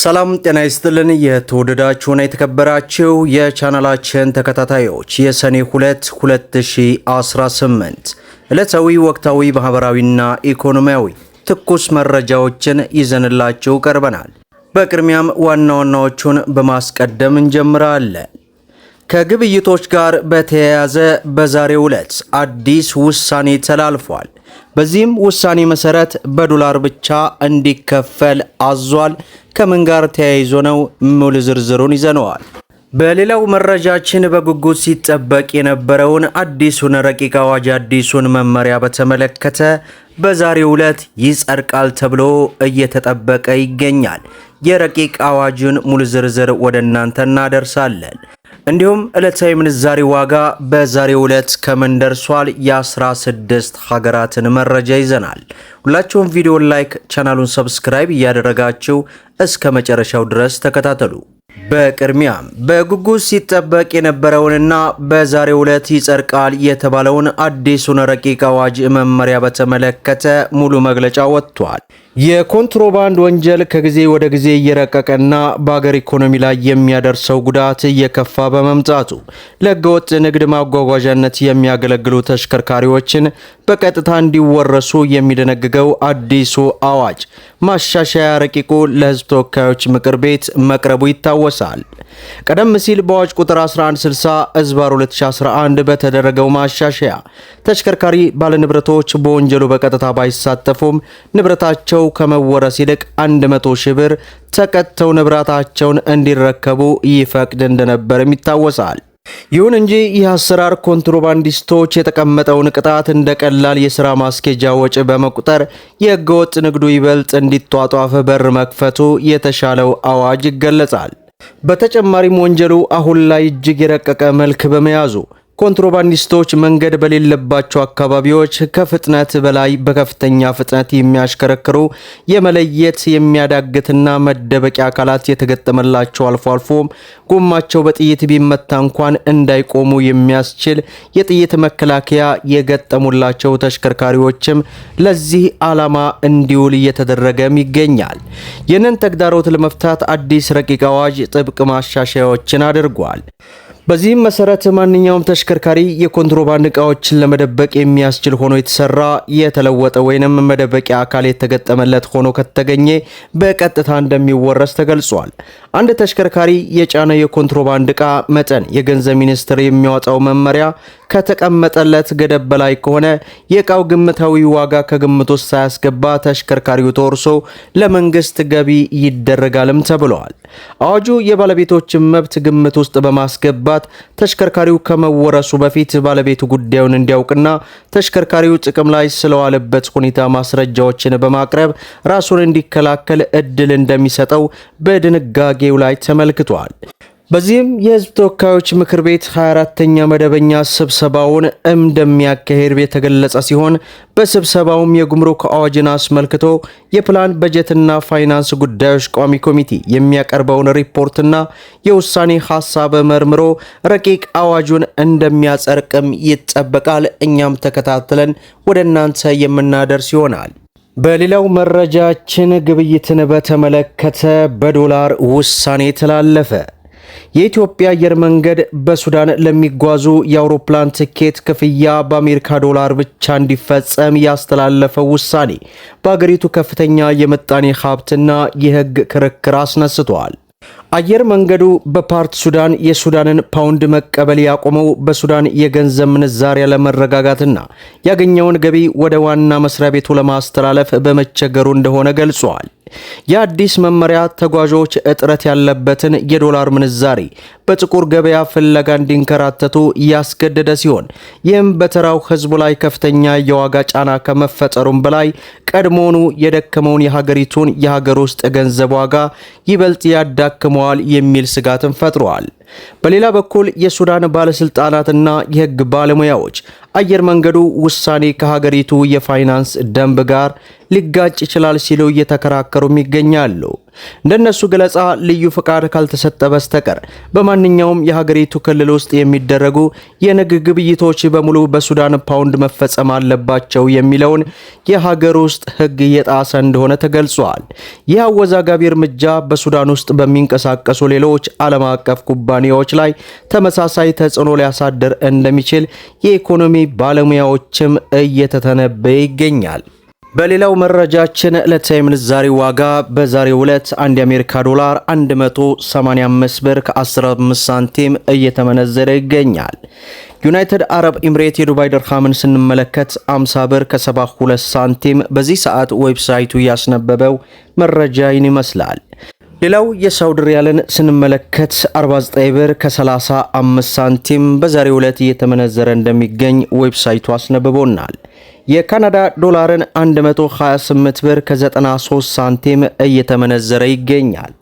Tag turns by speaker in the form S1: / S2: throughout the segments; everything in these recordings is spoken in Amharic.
S1: ሰላም ጤና ይስጥልን። የተወደዳችሁና የተከበራችሁ የቻናላችን ተከታታዮች የሰኔ 2 2018 ዕለታዊ ወቅታዊ ማህበራዊና ኢኮኖሚያዊ ትኩስ መረጃዎችን ይዘንላችሁ ቀርበናል። በቅድሚያም ዋና ዋናዎቹን በማስቀደም እንጀምራለን። ከግብይቶች ጋር በተያያዘ በዛሬው ዕለት አዲስ ውሳኔ ተላልፏል። በዚህም ውሳኔ መሰረት በዶላር ብቻ እንዲከፈል አዟል። ከምን ጋር ተያይዞ ነው? ሙሉ ዝርዝሩን ይዘነዋል። በሌላው መረጃችን በጉጉት ሲጠበቅ የነበረውን አዲሱን ረቂቅ አዋጅ አዲሱን መመሪያ በተመለከተ በዛሬው ዕለት ይጸድቃል ተብሎ እየተጠበቀ ይገኛል። የረቂቅ አዋጁን ሙሉ ዝርዝር ወደ እናንተ እናደርሳለን። እንዲሁም ዕለታዊ ምንዛሬ ዋጋ በዛሬው ዕለት ከምን ደርሷል? የ16 ሀገራትን መረጃ ይዘናል። ሁላችሁም ቪዲዮን ላይክ፣ ቻናሉን ሰብስክራይብ እያደረጋችሁ እስከ መጨረሻው ድረስ ተከታተሉ። በቅድሚያም በጉጉት ሲጠበቅ የነበረውንና በዛሬው ዕለት ይጸድቃል የተባለውን አዲሱን ረቂቅ አዋጅ መመሪያ በተመለከተ ሙሉ መግለጫ ወጥቷል። የኮንትሮባንድ ወንጀል ከጊዜ ወደ ጊዜ እየረቀቀና በአገር ኢኮኖሚ ላይ የሚያደርሰው ጉዳት እየከፋ በመምጣቱ ለህገወጥ ንግድ ማጓጓዣነት የሚያገለግሉ ተሽከርካሪዎችን በቀጥታ እንዲወረሱ የሚደነግገው አዲሱ አዋጅ ማሻሻያ ረቂቁ ለህዝብ ተወካዮች ምክር ቤት መቅረቡ ይታወሳል። ቀደም ሲል በአዋጅ ቁጥር 1160/2011 በተደረገው ማሻሻያ ተሽከርካሪ ባለንብረቶች በወንጀሉ በቀጥታ ባይሳተፉም ንብረታቸው ከመወረስ ይልቅ 100 ሺህ ብር ተቀጥተው ንብረታቸውን እንዲረከቡ ይፈቅድ እንደነበርም ይታወሳል። ይሁን እንጂ ይህ አሰራር ኮንትሮባንዲስቶች የተቀመጠውን ቅጣት እንደ ቀላል የሥራ ማስኬጃ ወጪ በመቁጠር የህገወጥ ንግዱ ይበልጥ እንዲጧጧፍ በር መክፈቱ የተሻለው አዋጅ ይገለጻል። በተጨማሪም ወንጀሉ አሁን ላይ እጅግ የረቀቀ መልክ በመያዙ ኮንትሮባንዲስቶች መንገድ በሌለባቸው አካባቢዎች ከፍጥነት በላይ በከፍተኛ ፍጥነት የሚያሽከረክሩ የመለየት የሚያዳግትና መደበቂያ አካላት የተገጠመላቸው አልፎ አልፎም ጎማቸው በጥይት ቢመታ እንኳን እንዳይቆሙ የሚያስችል የጥይት መከላከያ የገጠሙላቸው ተሽከርካሪዎችም ለዚህ ዓላማ እንዲውል እየተደረገም ይገኛል። ይህንን ተግዳሮት ለመፍታት አዲስ ረቂቅ አዋጅ ጥብቅ ማሻሻያዎችን አድርጓል። በዚህም መሰረት ማንኛውም ተሽከርካሪ የኮንትሮባንድ ዕቃዎችን ለመደበቅ የሚያስችል ሆኖ የተሰራ የተለወጠ ወይንም መደበቂያ አካል የተገጠመለት ሆኖ ከተገኘ በቀጥታ እንደሚወረስ ተገልጿል። አንድ ተሽከርካሪ የጫነ የኮንትሮባንድ ዕቃ መጠን የገንዘብ ሚኒስቴር የሚያወጣው መመሪያ ከተቀመጠለት ገደብ በላይ ከሆነ የዕቃው ግምታዊ ዋጋ ከግምት ውስጥ ሳያስገባ ተሽከርካሪው ተወርሶ ለመንግስት ገቢ ይደረጋልም ተብሏል። አዋጁ የባለቤቶችን መብት ግምት ውስጥ በማስገባት ተሽከርካሪው ከመወረሱ በፊት ባለቤቱ ጉዳዩን እንዲያውቅና ተሽከርካሪው ጥቅም ላይ ስለዋለበት ሁኔታ ማስረጃዎችን በማቅረብ ራሱን እንዲከላከል እድል እንደሚሰጠው በድንጋጌው ላይ ተመልክቷል። በዚህም የህዝብ ተወካዮች ምክር ቤት 24ኛ መደበኛ ስብሰባውን እንደሚያካሄድ የተገለጸ ሲሆን በስብሰባውም የጉምሩክ አዋጅን አስመልክቶ የፕላን በጀትና ፋይናንስ ጉዳዮች ቋሚ ኮሚቴ የሚያቀርበውን ሪፖርትና የውሳኔ ሐሳብ መርምሮ ረቂቅ አዋጁን እንደሚያጸድቅም ይጠበቃል። እኛም ተከታትለን ወደ እናንተ የምናደርስ ይሆናል። በሌላው መረጃችን ግብይትን በተመለከተ በዶላር ውሳኔ ተላለፈ። የኢትዮጵያ አየር መንገድ በሱዳን ለሚጓዙ የአውሮፕላን ትኬት ክፍያ በአሜሪካ ዶላር ብቻ እንዲፈጸም ያስተላለፈው ውሳኔ በአገሪቱ ከፍተኛ የምጣኔ ሀብትና የሕግ ክርክር አስነስቷል። አየር መንገዱ በፓርት ሱዳን የሱዳንን ፓውንድ መቀበል ያቆመው በሱዳን የገንዘብ ምንዛሪ ያለመረጋጋትና ያገኘውን ገቢ ወደ ዋና መስሪያ ቤቱ ለማስተላለፍ በመቸገሩ እንደሆነ ገልጿል። የአዲስ መመሪያ ተጓዦች እጥረት ያለበትን የዶላር ምንዛሪ በጥቁር ገበያ ፍለጋ እንዲንከራተቱ ያስገደደ ሲሆን ይህም በተራው ህዝቡ ላይ ከፍተኛ የዋጋ ጫና ከመፈጠሩም በላይ ቀድሞውኑ የደከመውን የሀገሪቱን የሀገር ውስጥ ገንዘብ ዋጋ ይበልጥ ያዳክመዋል የሚል ስጋትን ፈጥሯል። በሌላ በኩል የሱዳን ባለስልጣናትና የህግ ባለሙያዎች አየር መንገዱ ውሳኔ ከሀገሪቱ የፋይናንስ ደንብ ጋር ሊጋጭ ይችላል ሲሉ እየተከራከሩም ይገኛሉ። እንደነሱ ገለጻ ልዩ ፍቃድ ካልተሰጠ በስተቀር በማንኛውም የሀገሪቱ ክልል ውስጥ የሚደረጉ የንግድ ግብይቶች በሙሉ በሱዳን ፓውንድ መፈጸም አለባቸው የሚለውን የሀገር ውስጥ ህግ እየጣሰ እንደሆነ ተገልጿል። ይህ አወዛጋቢ እርምጃ በሱዳን ውስጥ በሚንቀሳቀሱ ሌሎች ዓለም አቀፍ ኩባንያዎች ላይ ተመሳሳይ ተጽዕኖ ሊያሳድር እንደሚችል የኢኮኖሚ ባለሙያዎችም እየተተነበየ ይገኛል። በሌላው መረጃችን ዕለታዊ ምንዛሬ ዋጋ በዛሬው ዕለት አንድ የአሜሪካ ዶላር 185 ብር ከ15 ሳንቲም እየተመነዘረ ይገኛል። ዩናይትድ አረብ ኤምሬት የዱባይ ድርሃምን ስንመለከት 50 ብር ከ72 ሳንቲም በዚህ ሰዓት ዌብሳይቱ ያስነበበው መረጃ ይመስላል። ሌላው የሳውዲ ሪያልን ስንመለከት 49 ብር ከ35 ሳንቲም በዛሬው ዕለት እየተመነዘረ እንደሚገኝ ዌብሳይቱ አስነብቦናል። የካናዳ ዶላርን 128 ብር ከ93 ሳንቲም እየተመነዘረ ይገኛል።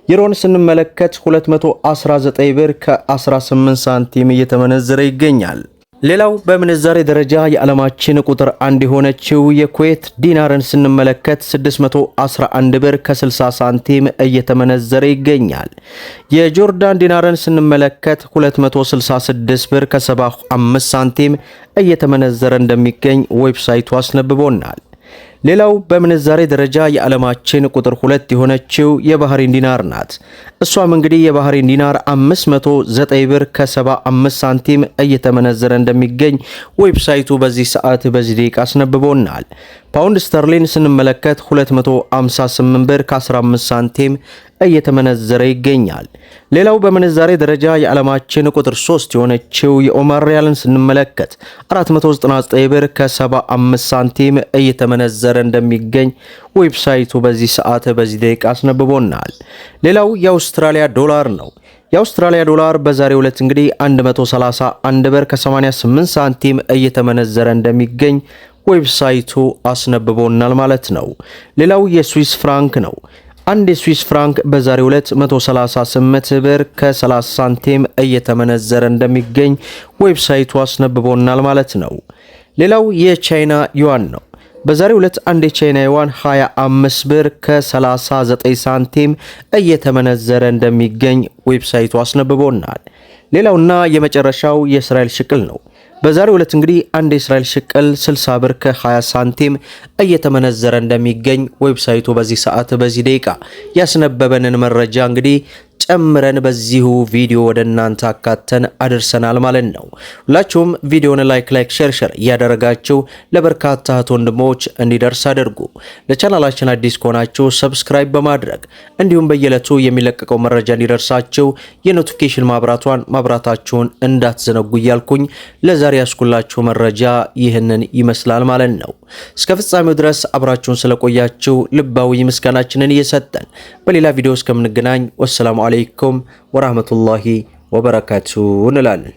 S1: ዩሮን ስንመለከት 219 ብር ከ18 ሳንቲም እየተመነዘረ ይገኛል። ሌላው በምንዛሬ ደረጃ የዓለማችን ቁጥር 1 የሆነችው የኩዌት ዲናርን ስንመለከት 611 ብር ከ60 ሳንቲም እየተመነዘረ ይገኛል። የጆርዳን ዲናርን ስንመለከት 266 ብር ከ75 ሳንቲም እየተመነዘረ እንደሚገኝ ዌብሳይቱ አስነብቦናል። ሌላው በምንዛሬ ደረጃ የዓለማችን ቁጥር 2 የሆነችው የባህሬን ዲናር ናት። እሷም እንግዲህ የባህሬን ዲናር 509 ብር ከ75 ሳንቲም እየተመነዘረ እንደሚገኝ ዌብሳይቱ በዚህ ሰዓት በዚህ ደቂቃ አስነብቦናል። ፓውንድ ስተርሊን ስንመለከት 258 ብር ከ15 ሳንቲም እየተመነዘረ ይገኛል። ሌላው በምንዛሬ ደረጃ የዓለማችን ቁጥር 3 የሆነችው የኦማር ሪያልን ስንመለከት 499 ብር ከ75 ሳንቲም እየተመነዘረ እንደሚገኝ ዌብሳይቱ በዚህ ሰዓት በዚህ ደቂቃ አስነብቦናል። ሌላው የአውስትራሊያ ዶላር ነው። የአውስትራሊያ ዶላር በዛሬው ዕለት እንግዲህ 131 ብር ከ88 ሳንቲም እየተመነዘረ እንደሚገኝ ዌብሳይቱ አስነብቦናል ማለት ነው። ሌላው የስዊስ ፍራንክ ነው። አንድ የስዊስ ፍራንክ በዛሬው ዕለት 138 ብር ከ30 ሳንቲም እየተመነዘረ እንደሚገኝ ዌብሳይቱ አስነብቦናል ማለት ነው። ሌላው የቻይና ዩዋን ነው። በዛሬው ዕለት አንድ የቻይና ዩዋን 25 ብር ከ39 ሳንቲም እየተመነዘረ እንደሚገኝ ዌብሳይቱ አስነብቦናል። ሌላውና የመጨረሻው የእስራኤል ሽቅል ነው። በዛሬው ዕለት እንግዲህ አንድ የእስራኤል ሽቅል 60 ብር ከ20 ሳንቲም እየተመነዘረ እንደሚገኝ ዌብሳይቱ በዚህ ሰዓት በዚህ ደቂቃ ያስነበበንን መረጃ እንግዲህ ጨምረን በዚሁ ቪዲዮ ወደ እናንተ አካተን አድርሰናል ማለት ነው። ሁላችሁም ቪዲዮውን ላይክ ሼር እያደረጋችሁ ለበርካታ እህት ወንድሞች እንዲደርስ አድርጉ። ለቻናላችን አዲስ ከሆናችሁ ሰብስክራይብ በማድረግ እንዲሁም በየዕለቱ የሚለቀቀው መረጃ እንዲደርሳችሁ የኖቲፊኬሽን ማብራታችሁን እንዳትዘነጉ እያልኩኝ ለዛሬ ያስኩላችሁ መረጃ ይህንን ይመስላል ማለት ነው። እስከ ፍጻሜው ድረስ አብራችሁን ስለቆያችሁ ልባዊ ምስጋናችንን እየሰጠን በሌላ ቪዲዮ እስከምንገናኝ ወሰላሙ አለይኩም ወራህመቱላሂ ወበረካቱ እንላለን።